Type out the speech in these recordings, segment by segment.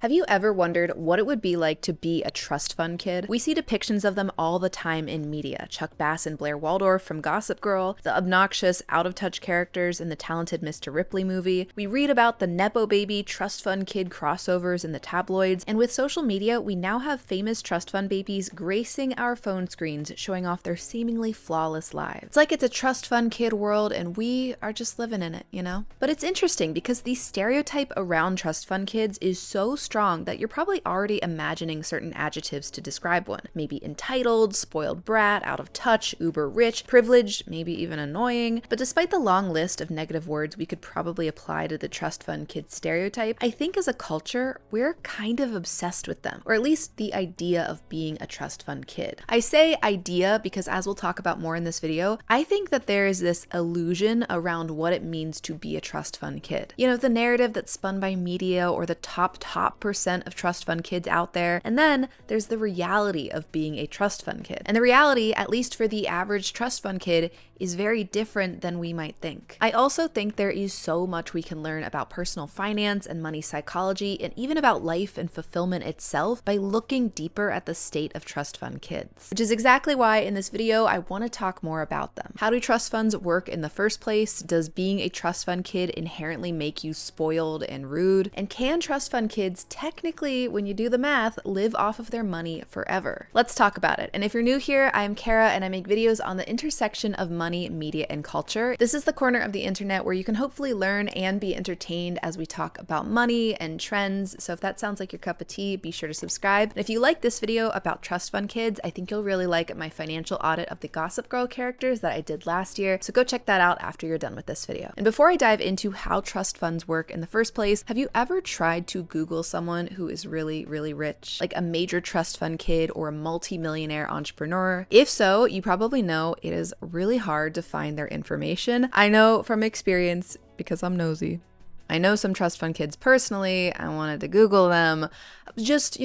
Have you ever wondered what it would be like to be a trust fund kid? We see depictions of them all the time in media. Chuck Bass and Blair Waldorf from Gossip Girl, the obnoxious, out-of-touch characters in the Talented Mr. Ripley movie. We read about the Nepo baby trust fund kid crossovers in the tabloids, and with social media, we now have famous trust fund babies gracing our phone screens, showing off their seemingly flawless lives. It's like it's a trust fund kid world, and we are just living in it, you know? But it's interesting because the stereotype around trust fund kids is so strong that you're probably already imagining certain adjectives to describe one. Maybe entitled, spoiled brat, out of touch, uber rich, privileged, maybe even annoying. But despite the long list of negative words we could probably apply to the trust fund kid stereotype, I think as a culture, we're kind of obsessed with them, or at least the idea of being a trust fund kid. I say idea because, as we'll talk about more in this video, I think that there is this illusion around what it means to be a trust fund kid. You know, the narrative that's spun by media or the top percent of trust fund kids out there. And then there's the reality of being a trust fund kid. And the reality, at least for the average trust fund kid, is very different than we might think. I also think there is so much we can learn about personal finance and money psychology, and even about life and fulfillment itself by looking deeper at the state of trust fund kids. Which is exactly why in this video, I want to talk more about them. How do trust funds work in the first place? Does being a trust fund kid inherently make you spoiled and rude? And can trust fund kids technically, when you do the math, live off of their money forever? Let's talk about it. And if you're new here, I'm Cara and I make videos on the intersection of money, media, and culture. This is the corner of the internet where you can hopefully learn and be entertained as we talk about money and trends. So if that sounds like your cup of tea, be sure to subscribe. And if you like this video about trust fund kids, I think you'll really like my financial audit of the Gossip Girl characters that I did last year. So go check that out after you're done with this video. And before I dive into how trust funds work in the first place, have you ever tried to Google someone who is really rich, like a major trust fund kid or a multi-millionaire entrepreneur? If so, you probably know it is really hard to find their information. I know from experience because I'm nosy. I know some trust fund kids personally. I wanted to Google them just,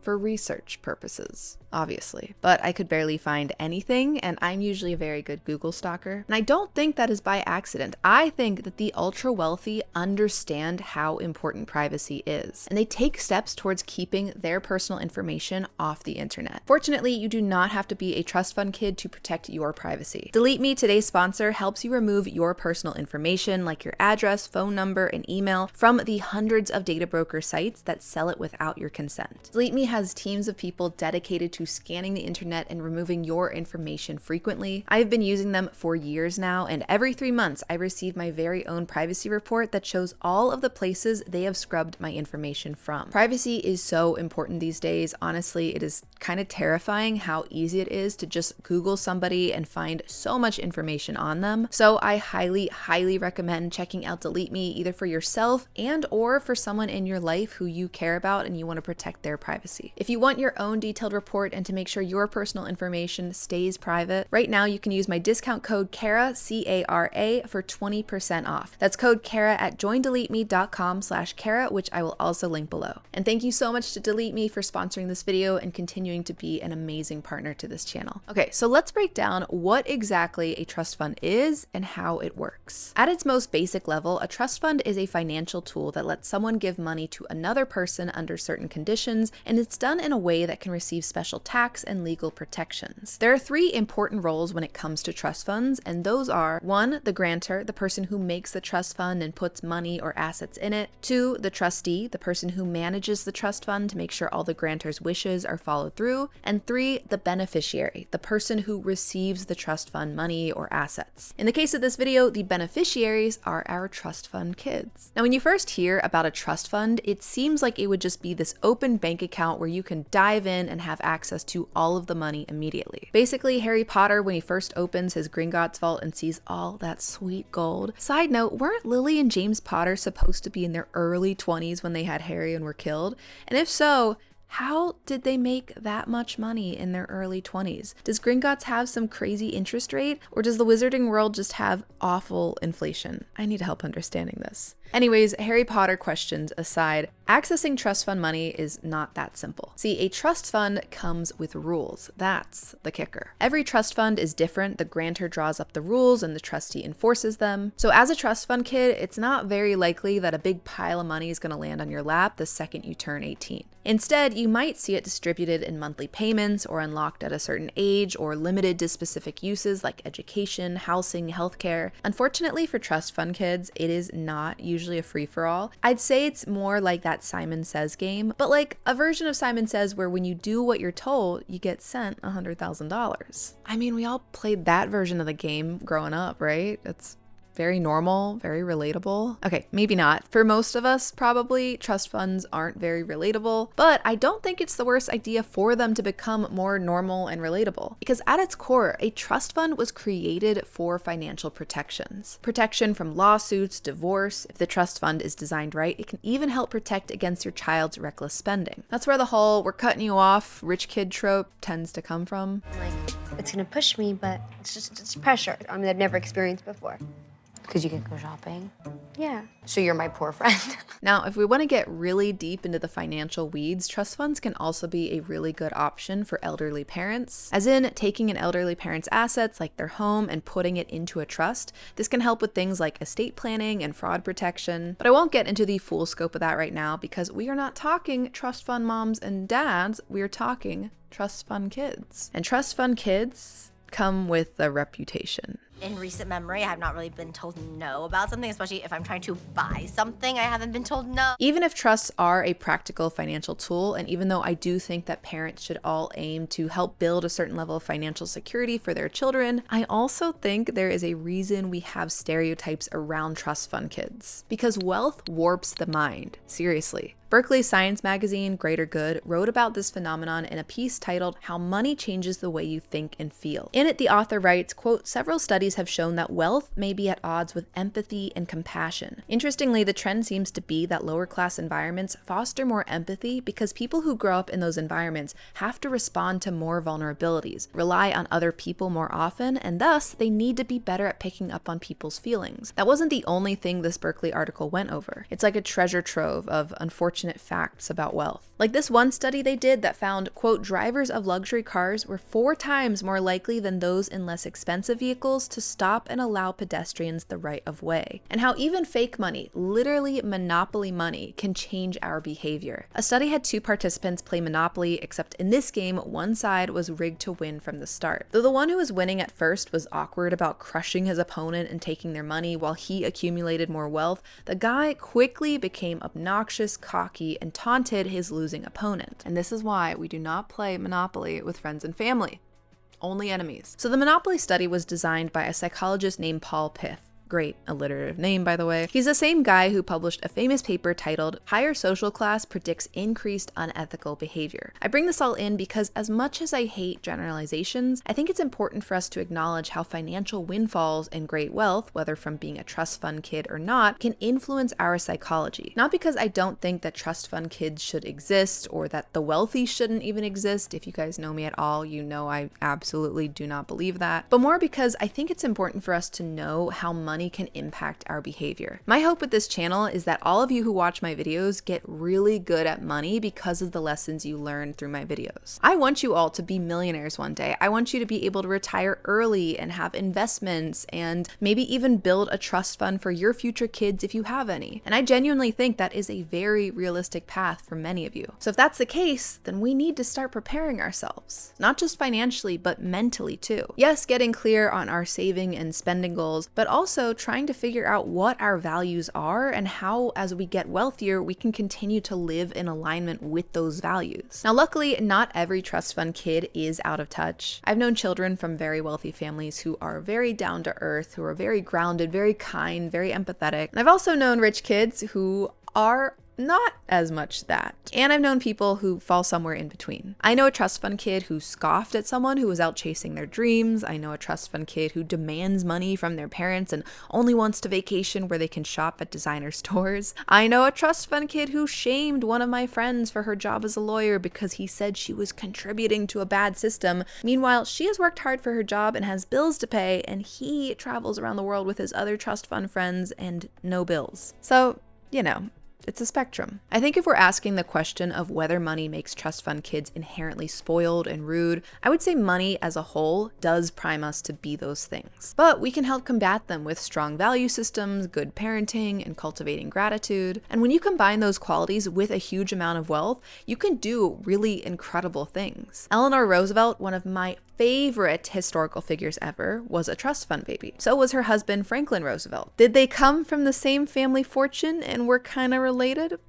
for research purposes, obviously. But I could barely find anything, and I'm usually a very good Google stalker. And I don't think that is by accident. I think that the ultra wealthy understand how important privacy is, and they take steps towards keeping their personal information off the internet. Fortunately, you do not have to be a trust fund kid to protect your privacy. DeleteMe, today's sponsor, helps you remove your personal information like your address, phone number, and email from the hundreds of data broker sites that sell it without your consent. DeleteMe has teams of people dedicated to scanning the internet and removing your information frequently. I've been using them for years now, and every 3 months I receive my very own privacy report that shows all of the places they have scrubbed my information from. Privacy is so important these days. Honestly, it is kind of terrifying how easy it is to just Google somebody and find so much information on them. So I highly recommend checking out DeleteMe either for yourself and or for someone in your life who you care about and you want to protect their privacy. If you want your own detailed report and to make sure your personal information stays private, right now you can use my discount code CARA, C-A-R-A, for 20% off. That's code CARA at joindeleteme.com/CARA, which I will also link below. And thank you so much to DeleteMe for sponsoring this video and continuing to be an amazing partner to this channel. Okay, so let's break down what exactly a trust fund is and how it works. At its most basic level, a trust fund is a financial tool that lets someone give money to another person under certain conditions, and it's done in a way that can receive special tax and legal protections. There are 3 important roles when it comes to trust funds, and those are 1, the grantor, the person who makes the trust fund and puts money or assets in it; 2, the trustee, the person who manages the trust fund to make sure all the grantor's wishes are followed through; and 3, the beneficiary, the person who receives the trust fund money or assets. In the case of this video, the beneficiaries are our trust fund kids. Now, when you first hear about a trust fund, it seems like it would just be this open bank account where you can dive in and have access to all of the money immediately. Basically, Harry Potter, when he first opens his Gringotts vault and sees all that sweet gold. Side note, weren't Lily and James Potter supposed to be in their early 20s when they had Harry and were killed? And if so, How did they make that much money in their early 20s? Does Gringotts have some crazy interest rate, or does the wizarding world just have awful inflation? I need help understanding this. Anyways, Harry Potter questions aside, accessing trust fund money is not that simple. See, a trust fund comes with rules. That's the kicker. Every trust fund is different. The grantor draws up the rules and the trustee enforces them. So as a trust fund kid, it's not very likely that a big pile of money is going to land on your lap the second you turn 18. Instead, you might see it distributed in monthly payments or unlocked at a certain age or limited to specific uses like education, housing, healthcare. Unfortunately for trust fund kids, it is not usually a free-for-all. I'd say it's more like that Simon Says game, but like a version of Simon Says where when you do what you're told, you get sent $100,000. I mean, we all played that version of the game growing up, right? It's very normal, very relatable. Okay, maybe not. For most of us, probably, trust funds aren't very relatable, but I don't think it's the worst idea for them to become more normal and relatable. Because at its core, a trust fund was created for financial protections. Protection from lawsuits, divorce. If the trust fund is designed right, it can even help protect against your child's reckless spending. That's where the whole "we're cutting you off" rich kid trope tends to come from. Like, it's gonna push me, but it's pressure. I mean, I've never experienced before. Because you can go shopping? Yeah. So you're my poor friend. Now, if we want to get really deep into the financial weeds, trust funds can also be a really good option for elderly parents. As in, taking an elderly parent's assets, like their home, and putting it into a trust. This can help with things like estate planning and fraud protection. But I won't get into the full scope of that right now because we are not talking trust fund moms and dads. We are talking trust fund kids. And trust fund kids come with a reputation. In recent memory, I have not really been told no about something, especially if I'm trying to buy something, I haven't been told no. Even if trusts are a practical financial tool, and even though I do think that parents should all aim to help build a certain level of financial security for their children, I also think there is a reason we have stereotypes around trust fund kids. Because wealth warps the mind. Seriously. Berkeley Science magazine, Greater Good, wrote about this phenomenon in a piece titled "How Money Changes the Way You Think and Feel." In it, the author writes, quote, "Several studies have shown that wealth may be at odds with empathy and compassion. Interestingly, the trend seems to be that lower class environments foster more empathy because people who grow up in those environments have to respond to more vulnerabilities, rely on other people more often, and thus they need to be better at picking up on people's feelings." That wasn't the only thing this Berkeley article went over. It's like a treasure trove of unfortunate facts about wealth. Like this one study they did that found, quote, "Drivers of luxury cars were 4 times more likely than those in less expensive vehicles to stop and allow pedestrians the right of way." And how even fake money, literally monopoly money, can change our behavior. A study had 2 participants play Monopoly, except in this game, one side was rigged to win from the start. Though the one who was winning at first was awkward about crushing his opponent and taking their money while he accumulated more wealth, the guy quickly became obnoxious, cocky, and taunted his losing opponent. And this is why we do not play Monopoly with friends and family. Only enemies. So the Monopoly study was designed by a psychologist named Paul Piff. Great alliterative name, by the way. He's the same guy who published a famous paper titled "Higher Social Class Predicts Increased Unethical Behavior." I bring this all in because as much as I hate generalizations, I think it's important for us to acknowledge how financial windfalls and great wealth, whether from being a trust fund kid or not, can influence our psychology. Not because I don't think that trust fund kids should exist or that the wealthy shouldn't even exist. If you guys know me at all, you know I absolutely do not believe that. But more because I think it's important for us to know how money can impact our behavior. My hope with this channel is that all of you who watch my videos get really good at money because of the lessons you learn through my videos. I want you all to be millionaires one day. I want you to be able to retire early and have investments and maybe even build a trust fund for your future kids if you have any. And I genuinely think that is a very realistic path for many of you. So if that's the case, then we need to start preparing ourselves, not just financially, but mentally too. Yes, getting clear on our saving and spending goals, but also trying to figure out what our values are and how, as we get wealthier, we can continue to live in alignment with those values. Now, luckily, not every trust fund kid is out of touch. I've known children from very wealthy families who are very down to earth, who are very grounded, very kind, very empathetic. And I've also known rich kids who are not as much that. And I've known people who fall somewhere in between. I know a trust fund kid who scoffed at someone who was out chasing their dreams. I know a trust fund kid who demands money from their parents and only wants to vacation where they can shop at designer stores. I know a trust fund kid who shamed one of my friends for her job as a lawyer because he said she was contributing to a bad system. Meanwhile, she has worked hard for her job and has bills to pay, and he travels around the world with his other trust fund friends and no bills. So, it's a spectrum. I think if we're asking the question of whether money makes trust fund kids inherently spoiled and rude, I would say money as a whole does prime us to be those things. But we can help combat them with strong value systems, good parenting, and cultivating gratitude. And when you combine those qualities with a huge amount of wealth, you can do really incredible things. Eleanor Roosevelt, one of my favorite historical figures ever, was a trust fund baby. So was her husband, Franklin Roosevelt. Did they come from the same family fortune and were kind of related?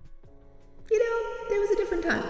There was a different time.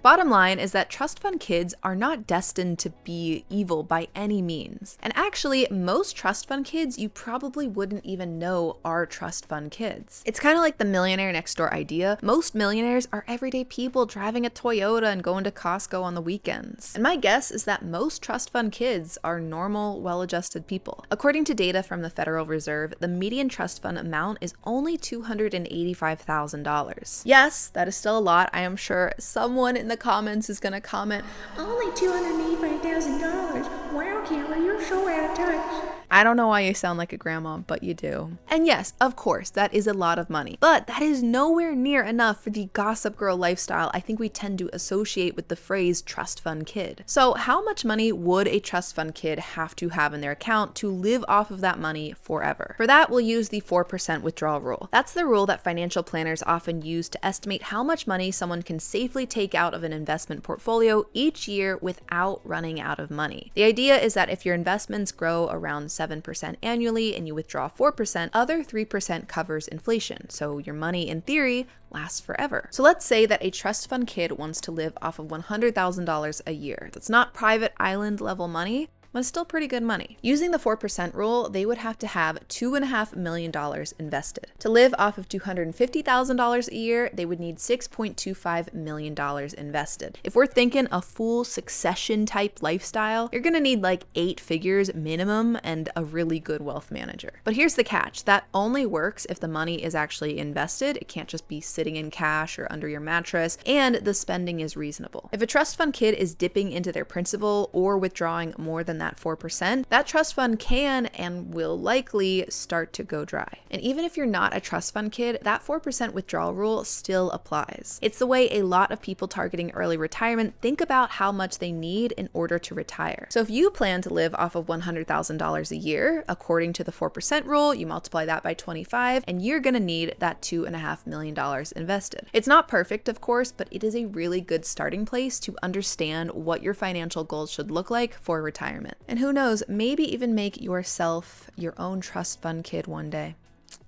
Bottom line is that trust fund kids are not destined to be evil by any means. And actually, most trust fund kids you probably wouldn't even know are trust fund kids. It's kind of like the millionaire next door idea. Most millionaires are everyday people driving a Toyota and going to Costco on the weekends. And my guess is that most trust fund kids are normal, well-adjusted people. According to data from the Federal Reserve, the median trust fund amount is only $285,000. Yes, that is still a lot. I am sure someone in the comments is gonna comment, only $285,000. Wow, Cara, you're so out of touch. I don't know why you sound like a grandma, but you do. And yes, of course, that is a lot of money, but that is nowhere near enough for the gossip girl lifestyle I think we tend to associate with the phrase trust fund kid. So how much money would a trust fund kid have to have in their account to live off of that money forever? For that, we'll use the 4% withdrawal rule. That's the rule that financial planners often use to estimate how much money someone can safely take out of an investment portfolio each year without running out of money. The idea is that if your investments grow around 7% annually and you withdraw 4%, other 3% covers inflation. So your money, in theory, lasts forever. So let's say that a trust fund kid wants to live off of $100,000 a year. That's not private island level money, but it's still pretty good money. Using the 4% rule, they would have to have $2.5 million invested. To live off of $250,000 a year, they would need $6.25 million invested. If we're thinking a full succession type lifestyle, you're gonna need like 8 figures minimum and a really good wealth manager. But here's the catch, that only works if the money is actually invested. It can't just be sitting in cash or under your mattress, and the spending is reasonable. If a trust fund kid is dipping into their principal or withdrawing more than that 4%, that trust fund can and will likely start to go dry. And even if you're not a trust fund kid, that 4% withdrawal rule still applies. It's the way a lot of people targeting early retirement think about how much they need in order to retire. So if you plan to live off of $100,000 a year, according to the 4% rule, you multiply that by 25, and you're gonna need that $2.5 million invested. It's not perfect, of course, but it is a really good starting place to understand what your financial goals should look like for retirement. And who knows, maybe even make yourself your own trust fund kid one day.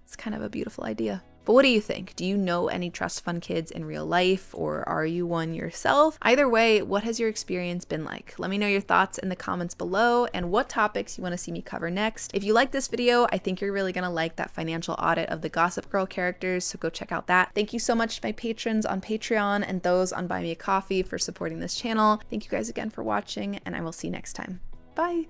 It's kind of a beautiful idea. But what do you think? Do you know any trust fund kids in real life, or are you one yourself? Either way, what has your experience been like? Let me know your thoughts in the comments below and what topics you want to see me cover next. If you like this video, I think you're really gonna like that financial audit of the Gossip Girl characters, so go check out that. Thank you so much to my patrons on Patreon and those on Buy Me a Coffee for supporting this channel. Thank you guys again for watching, and I will see you next time. Bye!